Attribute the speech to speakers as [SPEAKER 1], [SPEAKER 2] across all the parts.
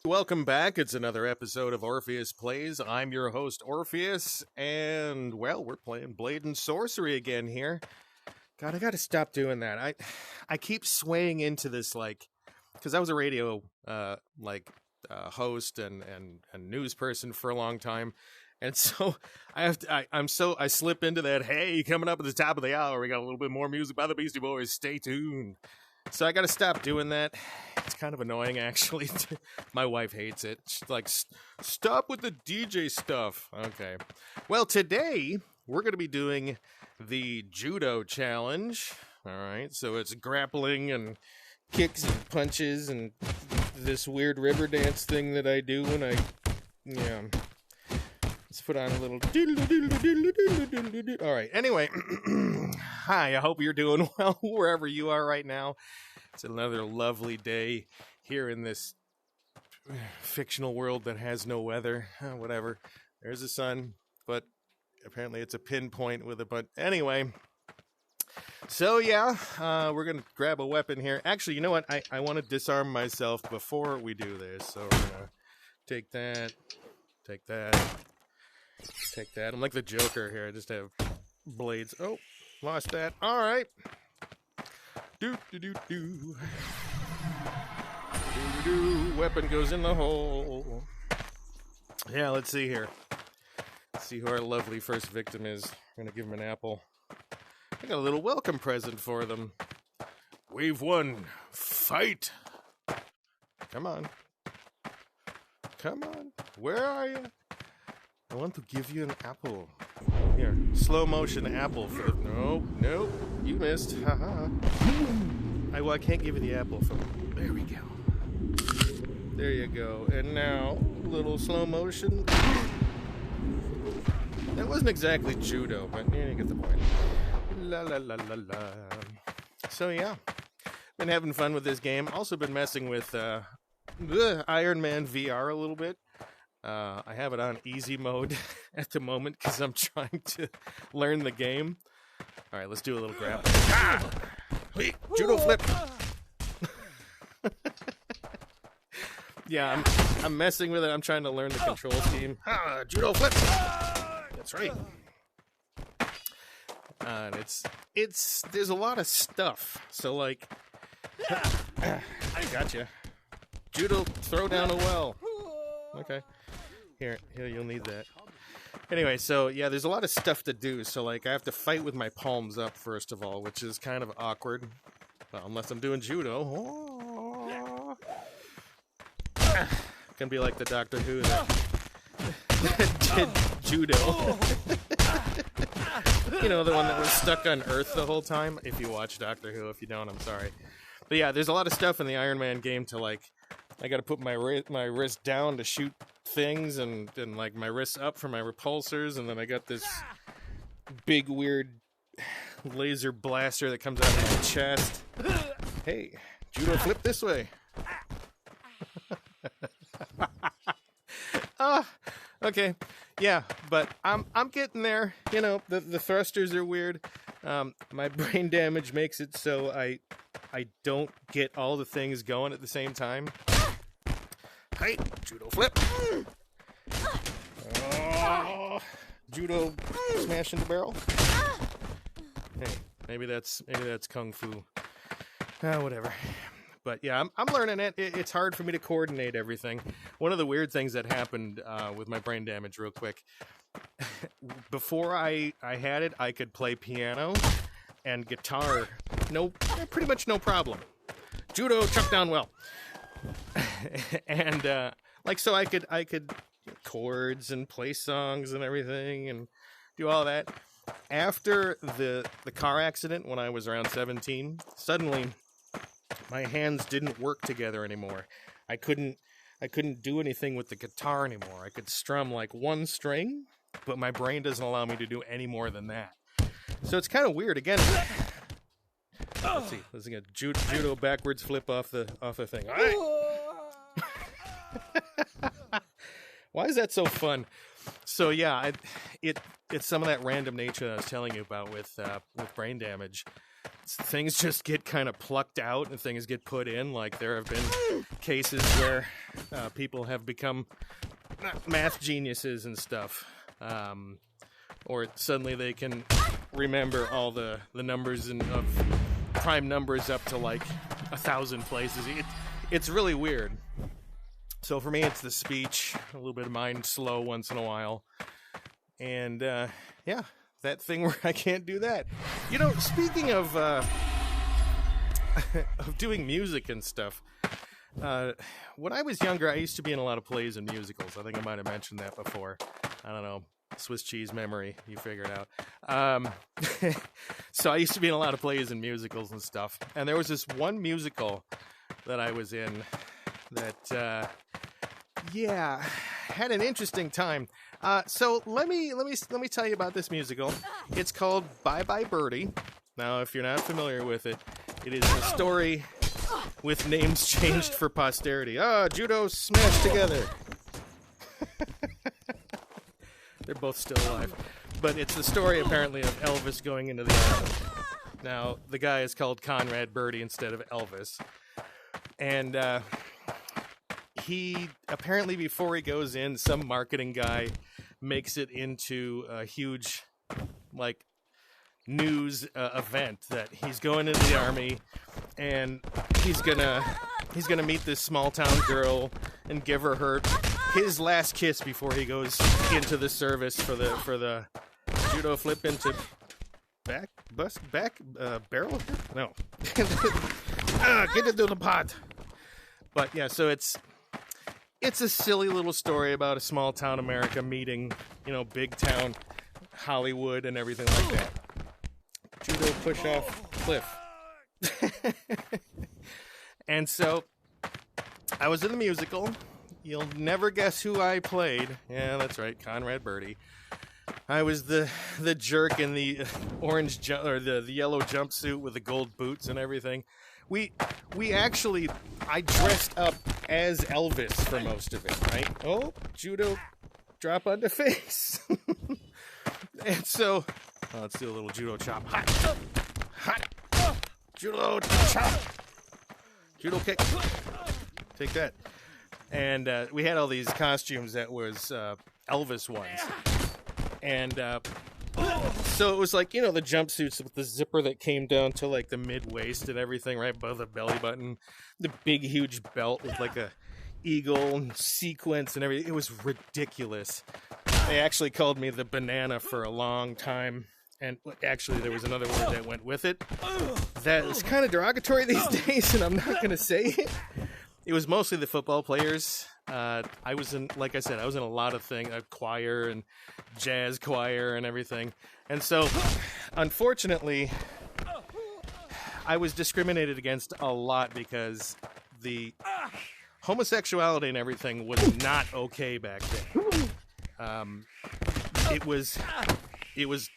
[SPEAKER 1] Welcome back. It's another episode of Orpheus Plays. I'm your host, Orpheus, and, well, we're playing Blade and Sorcery again here. God, I gotta stop doing that. I keep swaying into this, like, because I was a radio, host and news person for a long time, and so I slip into that, hey, coming up at the top of the hour, we got a little bit more music by the Beastie Boys, stay tuned. So I gotta stop doing that. It's kind of annoying, actually. My wife hates it. She's like, stop with the DJ stuff. Okay. Well, today, we're going to be doing the judo challenge. All right. So it's grappling and kicks and punches and this weird river dance thing that I do when let's put on a little all right. Anyway, hi, I hope you're doing well wherever you are right now. It's another lovely day here in this fictional world that has no weather. Whatever. There's the sun, but apparently it's a pinpoint with a but. Anyway, so yeah, we're going to grab a weapon here. Actually, you know what? I want to disarm myself before we do this. So we're going to take that, take that, take that. I'm like the Joker here. I just have blades. Oh, lost that. All right. Weapon goes in the hole. Yeah, let's see here. Let's see who our lovely first victim is. I'm going to give him an apple. I got a little welcome present for them. Wave 1, fight! Come on. Come on. Where are you? I want to give you an apple. Here, slow motion apple for the... Nope, you missed. Haha. I can't give you the apple from... There we go. There you go. And now, little slow motion. That wasn't exactly judo, but yeah, you get the point. La la la la la. So yeah, been having fun with this game. Also been messing with Iron Man VR a little bit. I have it on easy mode at the moment because I'm trying to learn the game. All right, let's do a little grab. Judo flip. Yeah, I'm messing with it. I'm trying to learn the control scheme. Judo flip. That's right. And it's there's a lot of stuff. So like, I gotcha. Judo throw down a well. Okay. Here, you'll need that. Anyway, so yeah, there's a lot of stuff to do. So like, I have to fight with my palms up first of all, which is kind of awkward. Well, unless I'm doing judo. Oh. Gonna be like the Doctor Who that did judo. You know, the one that was stuck on Earth the whole time. If you watch Doctor Who, if you don't, I'm sorry. But yeah, there's a lot of stuff in the Iron Man game to like. I got to put my wrist down to shoot things, and like my wrist up for my repulsors, and then I got this big weird laser blaster that comes out of my chest. Hey, judo flip this way. Okay, yeah, but I'm getting there. You know, the thrusters are weird. My brain damage makes it so I don't get all the things going at the same time. Hey, judo flip. Oh, judo smash in the barrel. Hey, maybe that's kung fu. Whatever. But yeah, I'm learning it. It's hard for me to coordinate everything. One of the weird things that happened with my brain damage, real quick. Before I had it, I could play piano and guitar. Pretty much no problem. Judo, chuck down well. And so I could chords and play songs and everything and do all that. After the car accident when I was around 17, suddenly my hands didn't work together anymore. I couldn't do anything with the guitar anymore. I could strum like one string, but my brain doesn't allow me to do any more than that. So it's kind of weird. Again, let's see. Let's get judo backwards flip off the thing. All right. Why is that so fun? So yeah, it's some of that random nature I was telling you about with brain damage. Things just get kind of plucked out and things get put in. Like there have been cases where people have become math geniuses and stuff. Or suddenly they can remember all the numbers of prime numbers up to like 1,000 places. It's really weird. So for me, it's the speech, a little bit of mind slow once in a while. And yeah, that thing where I can't do that. You know, speaking of of doing music and stuff, when I was younger, I used to be in a lot of plays and musicals. I think I might have mentioned that before. I don't know. Swiss cheese memory, you figure it out. So I used to be in a lot of plays and musicals and stuff. And there was this one musical that I was in that, yeah, had an interesting time. So let me tell you about this musical. It's called Bye Birdie. Now, if you're not familiar with it, it is a story with names changed for posterity. Judo smashed together. They're both still alive. But it's the story, apparently, of Elvis going into the army. Now, the guy is called Conrad Birdie instead of Elvis. And he, apparently before he goes in, some marketing guy makes it into a huge, like, news event that he's going into the army, and he's gonna meet this small town girl and give her his last kiss before he goes into the service for the judo flip into barrel. No, get into the pot. But yeah, so it's a silly little story about a small town America meeting, big town Hollywood and everything like that. Judo push off cliff. And so I was in the musical. You'll never guess who I played. Yeah, that's right, Conrad Birdie. I was the jerk in the orange or the yellow jumpsuit with the gold boots and everything. I dressed up as Elvis for most of it, right? Oh, judo drop on the face. And so, let's do a little judo chop. Hot, judo chop, judo kick. Take that. And we had all these costumes that was Elvis ones. And so it was like, the jumpsuits with the zipper that came down to like the mid-waist and everything, right above the belly button. The big, huge belt with like a eagle and sequence and everything. It was ridiculous. They actually called me the banana for a long time. And actually, there was another word that went with it. That is kind of derogatory these days, and I'm not going to say it. It was mostly the football players. I was in a lot of things, a choir and jazz choir and everything. And so, unfortunately, I was discriminated against a lot because the homosexuality and everything was not okay back then. It was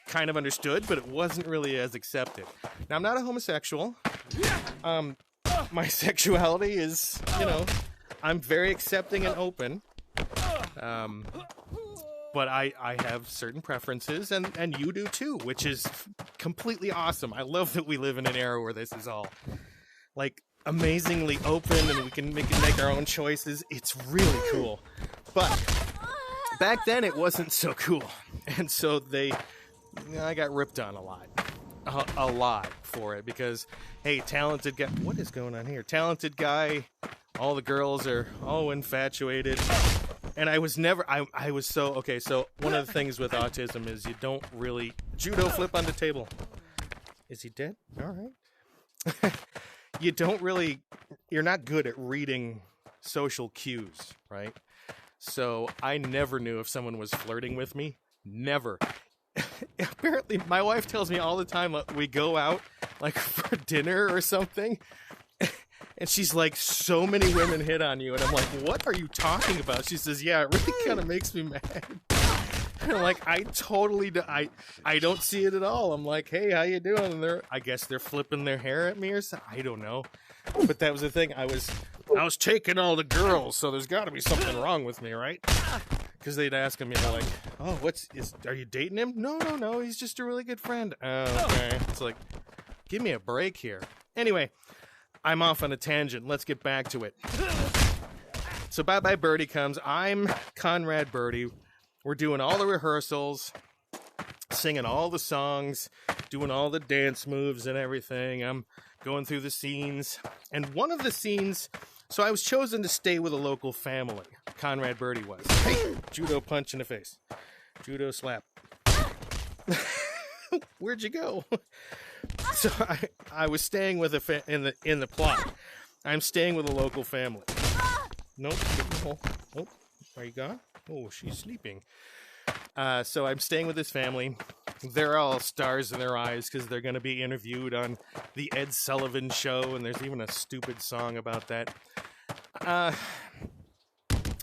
[SPEAKER 1] kind of understood, but it wasn't really as accepted. Now, I'm not a homosexual. My sexuality is, I'm very accepting and open. But I have certain preferences, and you do too, which is completely awesome. I love that we live in an era where this is all, like, amazingly open, and we can make our own choices. It's really cool. But back then, it wasn't so cool. And so I got ripped on a lot for it, because, hey, talented guy, what is going on here? Talented guy, all the girls are all infatuated. And I was never, I was so, okay, so one of the things with autism is you don't really, judo flip on the table. Is he dead? All right. You're not good at reading social cues, right? So I never knew if someone was flirting with me. Never. Apparently, my wife tells me all the time, we go out, like, for dinner or something, and she's like, so many women hit on you. And I'm like, what are you talking about? She says, yeah, it really kind of makes me mad. And I'm like, I don't see it at all. I'm like, hey, how you doing? And I guess they're flipping their hair at me or something. I don't know. But that was the thing. I was taking all the girls, so there's got to be something wrong with me, right? Because they'd ask him, like, oh, are you dating him? No, he's just a really good friend. Oh, okay. It's like, give me a break here. Anyway, I'm off on a tangent. Let's get back to it. So Bye Birdie comes. I'm Conrad Birdie. We're doing all the rehearsals, singing all the songs, doing all the dance moves and everything. I'm going through the scenes. And one of the scenes, so I was chosen to stay with a local family. Conrad Birdie was. Hey, judo punch in the face. Judo slap. Where'd you go? So I was staying with in the plot. I'm staying with a local family. Nope. Oh, are you gone? Oh, she's sleeping. So I'm staying with this family. They're all stars in their eyes because they're going to be interviewed on the Ed Sullivan Show, and there's even a stupid song about that.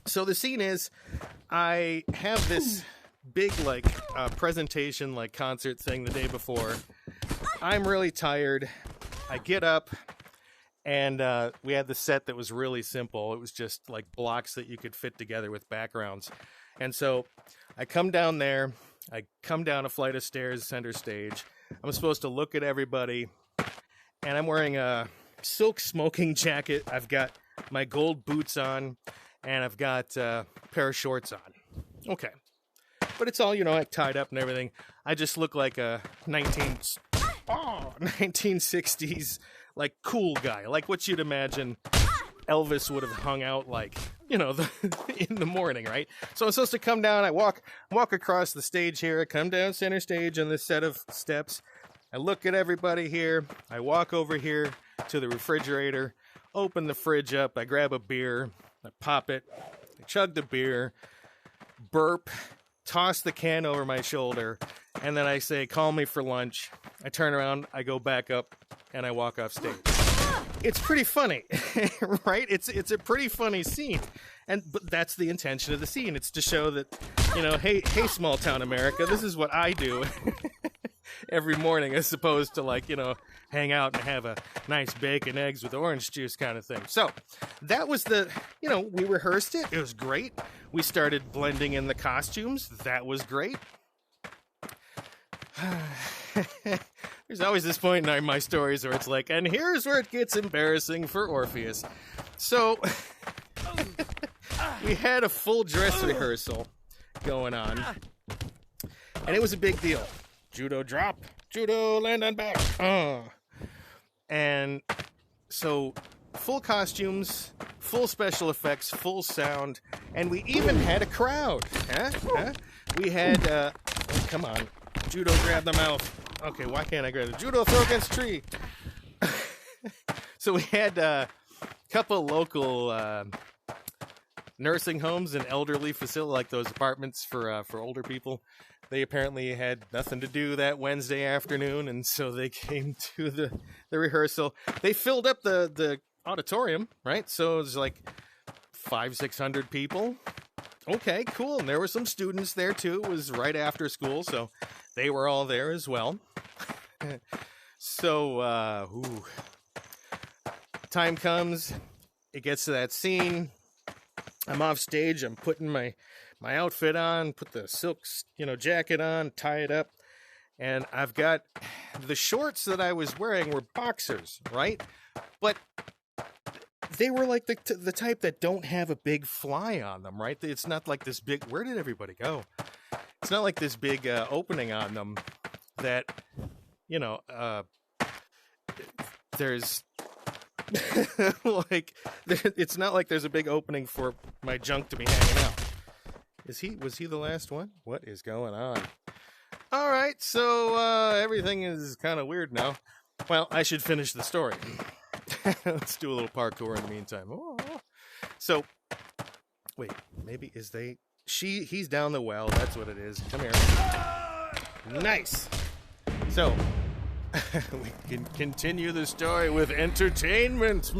[SPEAKER 1] So the scene is, I have this big presentation, concert thing the day before. I'm really tired. I get up, and we had the set that was really simple. It was just like blocks that you could fit together with backgrounds. And so I come down there. I come down a flight of stairs, center stage. I'm supposed to look at everybody, and I'm wearing a silk smoking jacket. I've got my gold boots on, and I've got a pair of shorts on. Okay. But it's all, like tied up and everything. I just look like a 1960s, cool guy. Like what you'd imagine Elvis would have hung out like, in the morning, right? So I'm supposed to come down. I walk across the stage here. I come down center stage on this set of steps. I look at everybody here. I walk over here to the refrigerator, open the fridge up. I grab a beer. I pop it. I chug the beer, burp, toss the can over my shoulder, and then I say, call me for lunch. I turn around, I go back up, and I walk off stage. It's pretty funny, right? It's a pretty funny scene. But that's the intention of the scene. It's to show that, hey, small town America, this is what I do every morning, as opposed to hang out and have a nice bacon, eggs with orange juice kind of thing. So that was we rehearsed it. It was great. We started blending in the costumes. That was great. There's always this point in my stories where it's like, and here's where it gets embarrassing for Orpheus. So we had a full dress rehearsal going on, and it was a big deal. Judo drop, judo land on back. And so full costumes, full special effects, full sound, and we even had a crowd. We had, come on, judo grab the mouth. Okay, why can't I grab it? Judo throw against tree. So we had a couple local nursing homes and elderly facility, like those apartments for older people. They apparently had nothing to do that Wednesday afternoon, and so they came to the rehearsal. They filled up the auditorium, right? So it was like 500-600 people. Okay, cool. And there were some students there too. It was right after school, so they were all there as well. So, time comes. It gets to that scene. I'm off stage. I'm putting my outfit on, put the silk, jacket on, tie it up. And I've got the shorts that I was wearing were boxers, right? But they were like the type that don't have a big fly on them, right? It's not like this big, where did everybody go? It's not like this big opening on them that, there's it's not like there's a big opening for my junk to be hanging out. Was he the last one? What is going on? All right, so everything is kind of weird now. Well, I should finish the story. Let's do a little parkour in the meantime. Oh. So, wait, maybe he's down the well. That's what it is. Come here. Nice. So, we can continue the story with entertainment.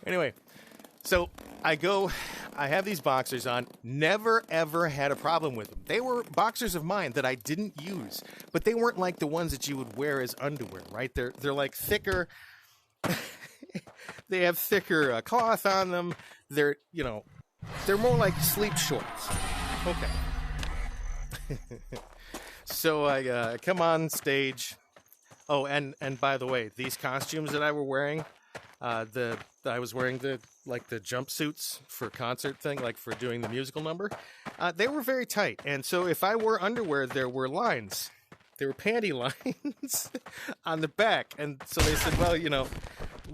[SPEAKER 1] Anyway, so I have these boxers on. Never, ever had a problem with them. They were boxers of mine that I didn't use, but they weren't like the ones that you would wear as underwear, right? They're like thicker. They have thicker cloth on them. They're more like sleep shorts. Okay. So I come on stage. Oh, and by the way, these costumes that I were wearing, I was wearing the jumpsuits for concert thing, like for doing the musical number. They were very tight, and so if I wore underwear, there were lines. There were panty lines on the back, and so they said, well,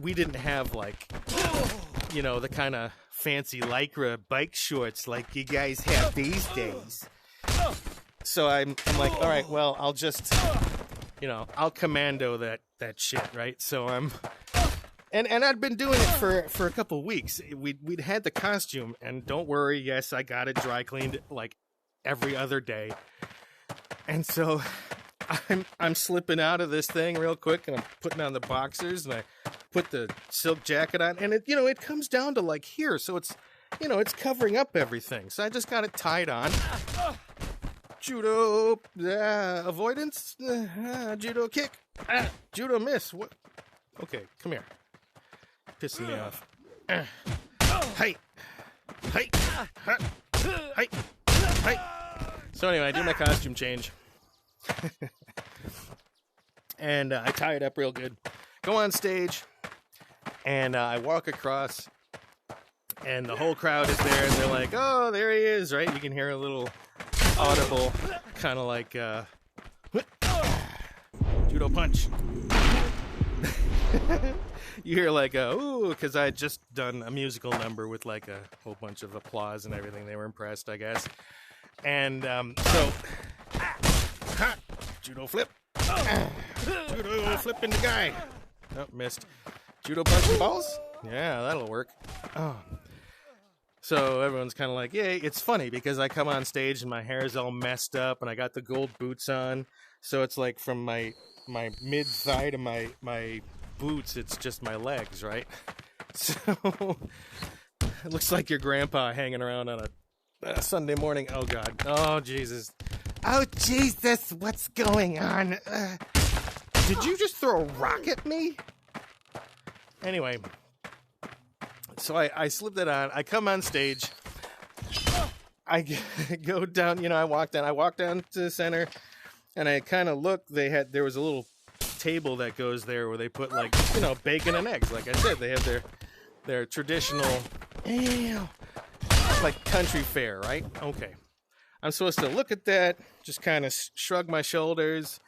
[SPEAKER 1] we didn't have the kind of fancy Lycra bike shorts like you guys have these days. So I'm like, all right, well, I'll just, I'll commando that shit, right? So and I'd been doing it for a couple weeks. We'd had the costume, and don't worry, yes, I got it dry cleaned like every other day. And so I'm slipping out of this thing real quick, and I'm putting on the boxers, and I put the silk jacket on, and it comes down to like here, so it's it's covering up everything. So I just got it tied on. Judo avoidance, judo kick, judo miss. What? Okay, come here. Pissing me off. Hey, hey, hey, hey. So anyway, I do my costume change. And I tie it up real good. Go on stage, and I walk across, and the whole crowd is there, and they're like, oh, there he is, right? You can hear a little audible, kind of like, judo punch. You hear like, ooh, because I had just done a musical number with like a whole bunch of applause and everything. They were impressed, I guess. And so, judo flip. Judo flipping the guy. Oh, missed. Judo punching balls? Yeah, that'll work. Oh. So everyone's kind of like, yay. It's funny because I come on stage and my hair is all messed up and I got the gold boots on. So it's like from my mid-thigh to my boots, it's just my legs, right? So it looks like your grandpa hanging around on a Sunday morning. Oh, God. Oh, Jesus. Oh, Jesus, what's going on? Did you just throw a rock at me? Anyway, so I slip that on. I come on stage. I go down, I walk down to the center, and I kind of look. There was a little table that goes there where they put, like, bacon and eggs. Like I said, they have their traditional, like, country fare, right? Okay. I'm supposed to look at that, just kind of shrug my shoulders,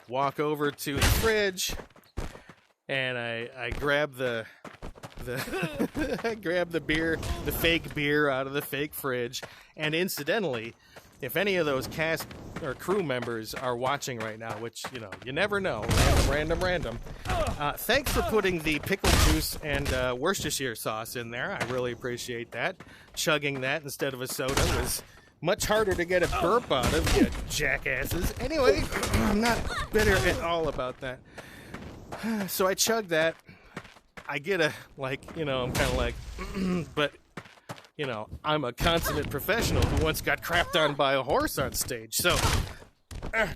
[SPEAKER 1] walk over to the fridge, and I grab the I grab the beer, the fake beer out of the fake fridge. And incidentally, if any of those cast or crew members are watching right now, which, you never know, random, thanks for putting the pickle juice and Worcestershire sauce in there. I really appreciate that. Chugging that instead of a soda was much harder to get a burp out of, you jackasses. Anyway, I'm not bitter at all about that. So I chug that. I get I'm kind of like, but, I'm a consummate professional who once got crapped on by a horse on stage. So,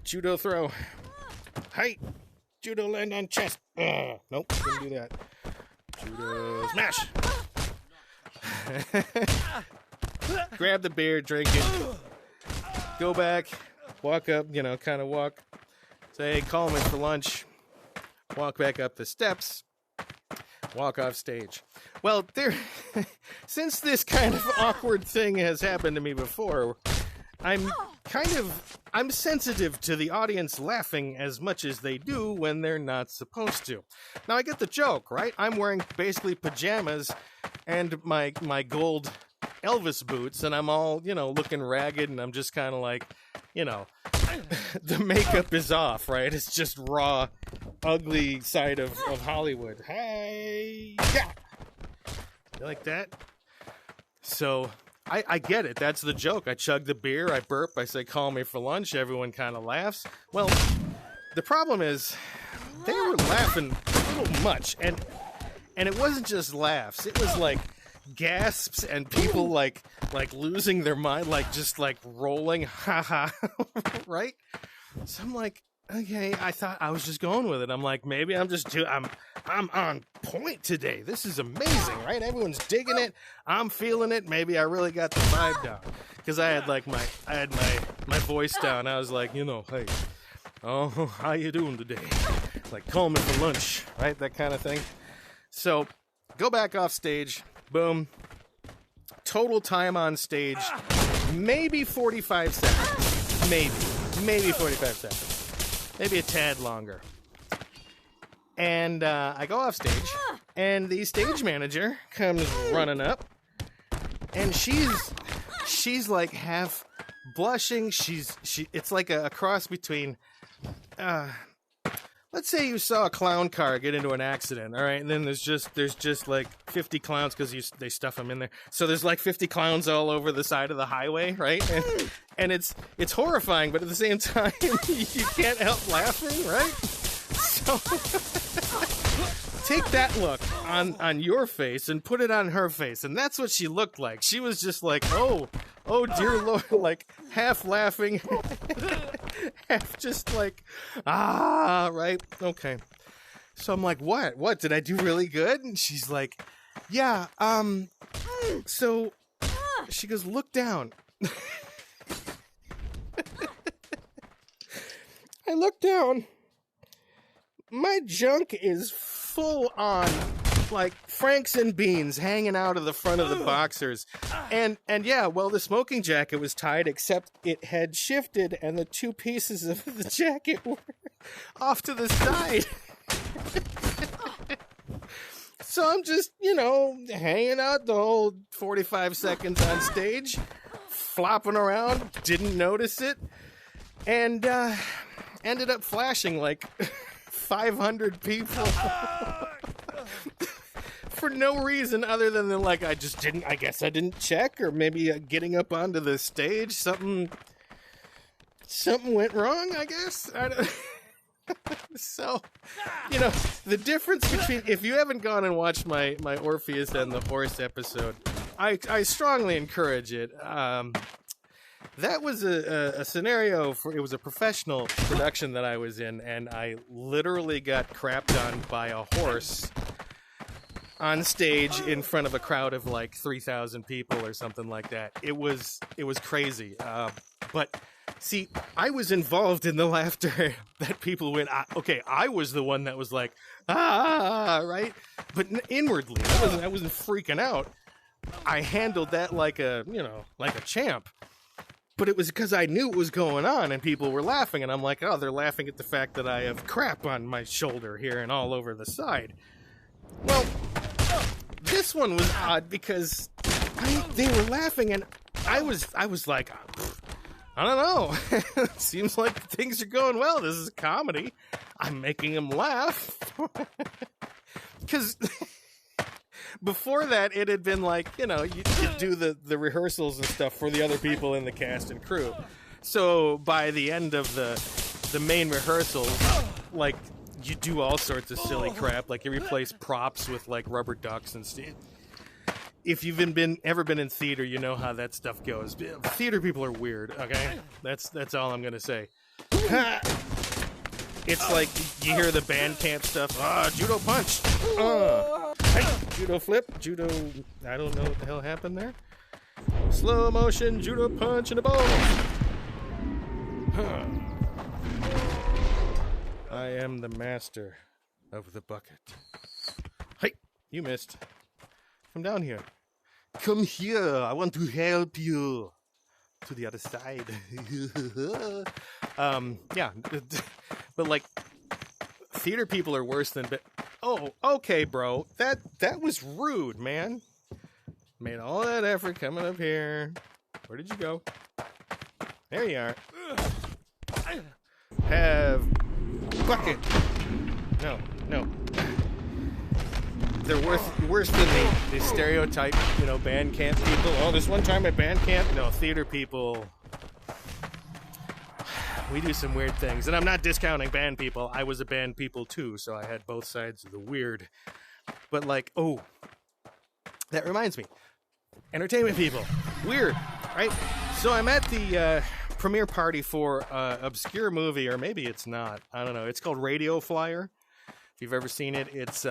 [SPEAKER 1] judo throw. Hey, judo land on chest. Nope, didn't do that. Judo smash. Grab the beer, drink it, go back, walk up, kind of walk, say, hey, call me for lunch, walk back up the steps, walk off stage. Well, since this kind of awkward thing has happened to me before, I'm sensitive to the audience laughing as much as they do when they're not supposed to. Now, I get the joke, right? I'm wearing basically pajamas and my gold Elvis boots, and I'm all, looking ragged, and I'm just kind of like, the makeup is off, right? It's just raw, ugly side of Hollywood. Hey, yeah. You like that? So I get it. That's the joke. I chug the beer, I burp, I say, call me for lunch. Everyone kind of laughs. Well, the problem is they were laughing a little much, and it wasn't just laughs. It was like gasps and people like losing their mind, just rolling, haha, right? So I'm like, okay, I thought I was just going with it. I'm like, maybe I'm on point today. This is amazing, right? Everyone's digging it. I'm feeling it. Maybe I really got the vibe down because I had my voice down. I was like, hey, oh, how you doing today? Like, call me for lunch, right? That kind of thing. So, go back off stage. Boom. Total time on stage, maybe 45 seconds. Maybe 45 seconds. Maybe a tad longer. And I go off stage, and the stage manager comes running up, and she's like half blushing. It's like a cross between, let's say you saw a clown car get into an accident, all right, and then there's just like 50 clowns because they stuff them in there. So there's like 50 clowns all over the side of the highway, right? And it's horrifying, but at the same time, you can't help laughing, right? So take that look on your face and put it on her face, and that's what she looked like. She was just like, oh dear Lord, like half laughing, half just like, right, okay. So I'm like, what did I do really good? And she's like, yeah, so she goes, look down. I look down. My junk is full on, like, Franks and beans hanging out of the front of the boxers. And yeah, well, the smoking jacket was tied, except it had shifted, and the two pieces of the jacket were off to the side. So I'm just, hanging out the whole 45 seconds on stage, flopping around, didn't notice it, and ended up flashing like 500 people for no reason other than like I guess I didn't check, or maybe getting up onto the stage, something went wrong, I guess. So, the difference between, if you haven't gone and watched my Orpheus and the Horse episode, I strongly encourage it. That was a scenario it was a professional production that I was in, and I literally got crapped on by a horse on stage in front of a crowd of like 3,000 people or something like that. It was crazy. But see, I was involved in the laughter that people went, okay, I was the one that was like, right? But inwardly, I wasn't freaking out. I handled that like a champ. But it was because I knew what was going on, and people were laughing, and I'm like, oh, they're laughing at the fact that I have crap on my shoulder here and all over the side. Well, this one was odd because they were laughing, and I was like, I don't know. Seems like things are going well. This is comedy. I'm making them laugh. Because before that, it had been like, you do the rehearsals and stuff for the other people in the cast and crew. So by the end of the main rehearsal, like, you do all sorts of silly crap. Like, you replace props with, like, rubber ducks and stuff. If you've ever been in theater, you know how that stuff goes. Theater people are weird, okay? That's all I'm gonna say. It's like you hear the band camp stuff. Judo punch. Hey, judo flip. Judo. I don't know what the hell happened there. Slow motion judo punch in a bowl. I am the master of the bucket. Hey, you missed. Come down here. Come here. I want to help you. To the other side. Yeah. But, like, theater people are worse than... Oh, okay, bro. That was rude, man. Made all that effort coming up here. Where did you go? There you are. Have... bucket. No. They're worse than the stereotype, band camp people. Oh, this one time at band camp? No, theater people, we do some weird things. And I'm not discounting band people. I was a band people too, so I had both sides of the weird. But like, oh, that reminds me. Entertainment people. Weird, right? So I'm at the premiere party for an obscure movie, or maybe it's not. I don't know. It's called Radio Flyer. If you've ever seen it, it's...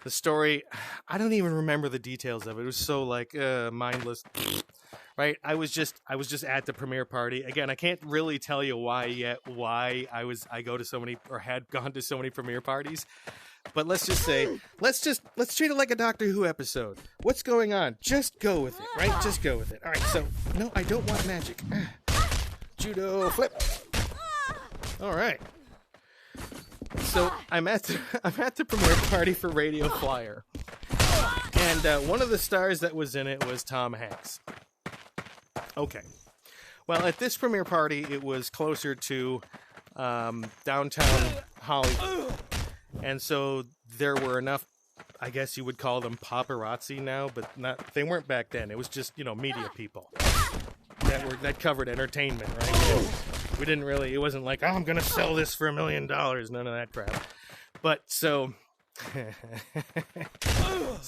[SPEAKER 1] the story, I don't even remember the details of it. It was so, like, mindless. right? I was just at the premiere party. Again, I can't really tell you why yet. Why I go to so many, or had gone to so many premiere parties. But let's just say, let's treat it like a Doctor Who episode. What's going on? Just go with it, right? Just go with it. All right. So no, I don't want magic. Judo flip. All right. So I'm at the premiere party for Radio Flyer, and one of the stars that was in it was Tom Hanks. Okay. Well, at this premiere party, it was closer to downtown Hollywood. And so there were enough, I guess you would call them paparazzi now, but they weren't back then. It was just, media people that covered entertainment, right? We didn't really, it wasn't like, I'm going to sell this for $1 million. None of that crap. But so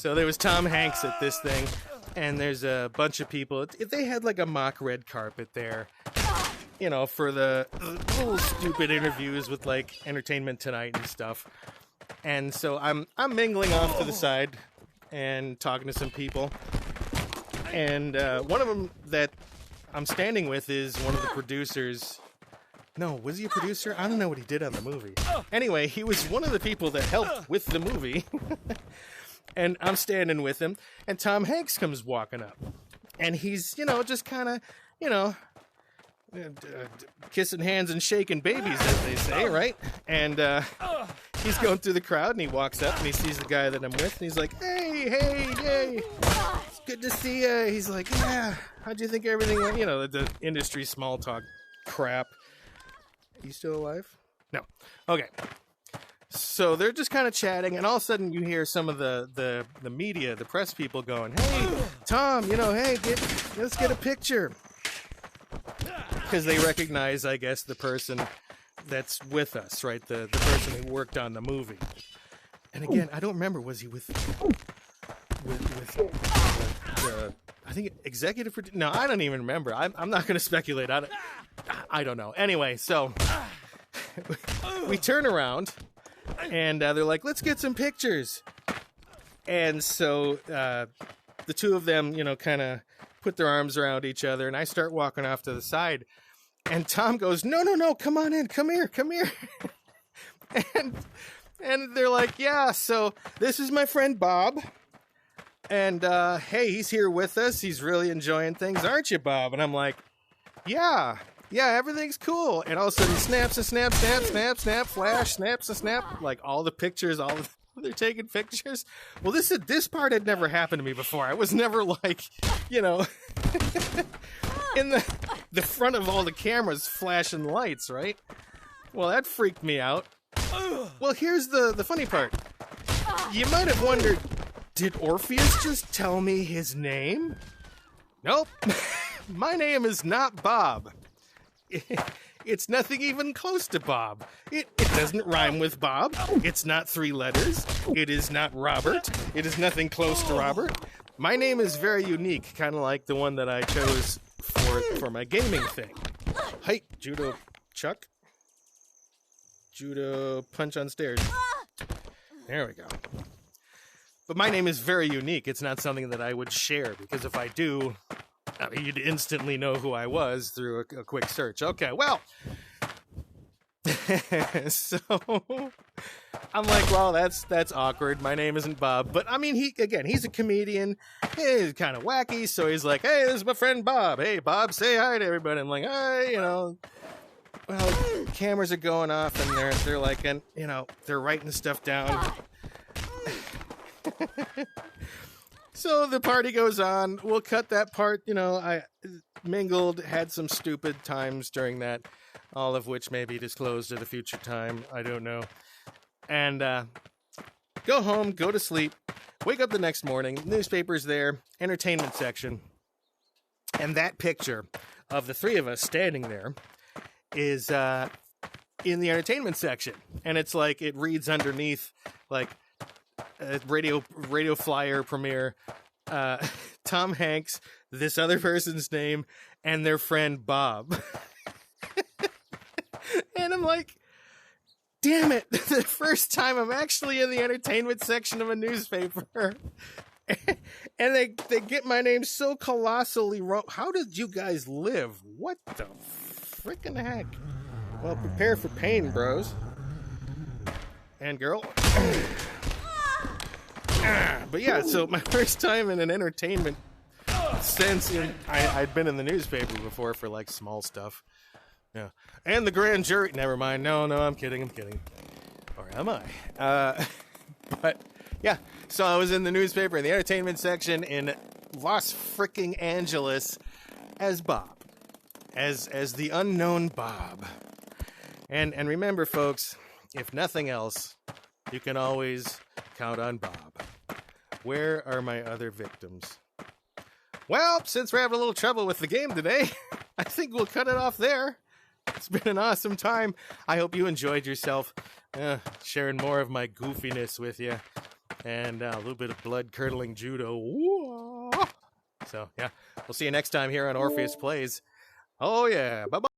[SPEAKER 1] there was Tom Hanks at this thing, and there's a bunch of people. They had like a mock red carpet there, for the little stupid interviews with like Entertainment Tonight and stuff. And so I'm mingling off to the side and talking to some people. And one of them that I'm standing with is one of the producers. No, was he a producer? I don't know what he did on the movie. Anyway, he was one of the people that helped with the movie. And I'm standing with him, and Tom Hanks comes walking up. And he's, just kind of, kissing hands and shaking babies, as they say, right? And he's going through the crowd, and he walks up, and he sees the guy that I'm with, and he's like, hey, it's good to see you. He's like, yeah, how'd you think everything went? The industry small talk crap. Are you still alive? No. Okay. So they're just kind of chatting, and all of a sudden you hear some of the media, the press people going, hey, Tom, hey, let's get a picture. Because they recognize, I guess, the person that's with us, right? The person who worked on the movie. And again, I don't remember, was he with I think executive producer? No, I don't even remember. I'm not going to speculate on it. I don't know. Anyway, so we turn around, and they're like, let's get some pictures. And so the two of them, kind of put their arms around each other, and I start walking off to the side. And Tom goes, no, come on in, come here. and they're like, yeah, so this is my friend Bob. And, hey, he's here with us. He's really enjoying things, aren't you, Bob? And I'm like, yeah, everything's cool. And all of a sudden, snap, flash, snaps, snap. Like, all the pictures, they're taking pictures. Well, this part had never happened to me before. I was never like, in the front of all the cameras flashing lights, right? Well, that freaked me out. Well, here's the funny part. You might have wondered, did Orpheus just tell me his name? Nope. My name is not Bob. It's nothing even close to Bob. It doesn't rhyme with Bob. It's not 3 letters. It is not Robert. It is nothing close to Robert. My name is very unique, kind of like the one that I chose for my gaming thing. Hi, Judo Chuck. Judo punch on stairs. There we go. But my name is very unique. It's not something that I would share, because if I do, you'd instantly know who I was through a quick search. Okay, well, so I'm like, well, that's awkward. My name isn't Bob. But I mean, he's a comedian. He's kind of wacky. So he's like, hey, this is my friend Bob. Hey, Bob, say hi to everybody. I'm like, hi, well, cameras are going off, and they're like, and they're writing stuff down. So the party goes on. We'll cut that part. I mingled, had some stupid times during that, all of which may be disclosed at a future time. I don't know. And go home, go to sleep, wake up the next morning, newspaper's there, entertainment section. And that picture of the 3 of us standing there is in the entertainment section. And it's like, it reads underneath, like, Radio Flyer premiere, Tom Hanks, this other person's name, and their friend Bob. And I'm like, damn it, the first time I'm actually in the entertainment section of a newspaper. And they get my name so colossally wrong. How did you guys live? What the freaking heck? Well, prepare for pain, bros. And girl. But yeah, so my first time in an entertainment sense, I'd been in the newspaper before for like small stuff. Yeah. And the grand jury. Never mind. No, I'm kidding. Or am I? But yeah, so I was in the newspaper in the entertainment section in Los Fricking Angeles as Bob, as the unknown Bob. And remember, folks, if nothing else, you can always count on Bob. Where are my other victims? Well, since we're having a little trouble with the game today, I think we'll cut it off there. It's been an awesome time. I hope you enjoyed yourself, sharing more of my goofiness with you, and a little bit of blood-curdling judo. So, yeah, we'll see you next time here on Orpheus Plays. Oh, yeah. Bye-bye.